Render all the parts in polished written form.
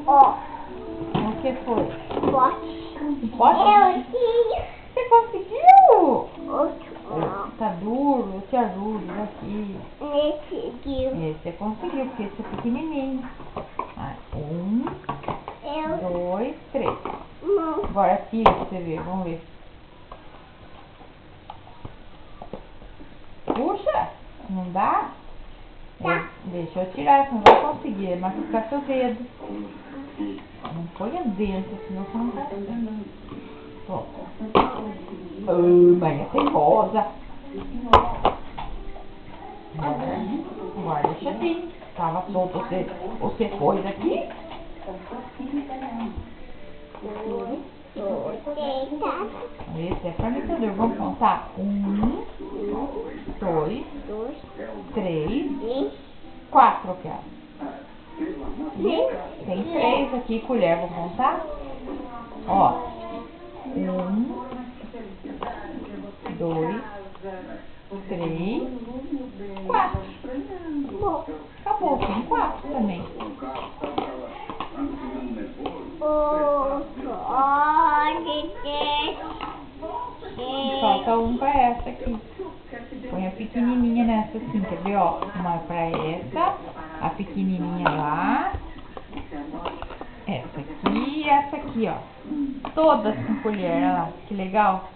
Ó. O que foi? Pote. Pote? Você conseguiu? Outro. Tá duro, eu te ajudo aqui. Nesse aqui. Você conseguiu, porque esse é pequenininho. Ah, 1, 2, 3. Agora tira pra você ver, vamos ver. Puxa, não dá? Tá. Deixa eu tirar, você não vai conseguir, mas ficar seu dedo. Não ponha dentro, senão você não tá vendo. Mas é teimosa. Agora deixa assim. Tava solto, você pôs aqui? Esse é fornecedor. Vamos contar? 1, 2, 3, 4 aqui, ó. E tem 3 aqui, colher. Vou contar? Ó. 1, 2, 3, 4. Acabou, tem 4 também. Falta um pra essa aqui. Põe a pequenininha nessa assim, quer ver, ó? Uma pra essa, a pequenininha lá, essa aqui e essa aqui, ó. Todas com colher, olha lá, que legal.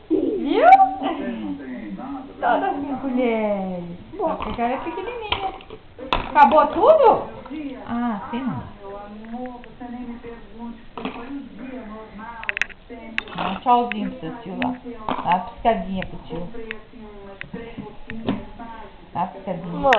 Viu? Todas com colher. Só que aquela é pequenininha. Acabou tudo? Ah, sim. Dá um tchauzinho pro seu tio lá. Dá uma piscadinha pro tio. Dá uma piscadinha.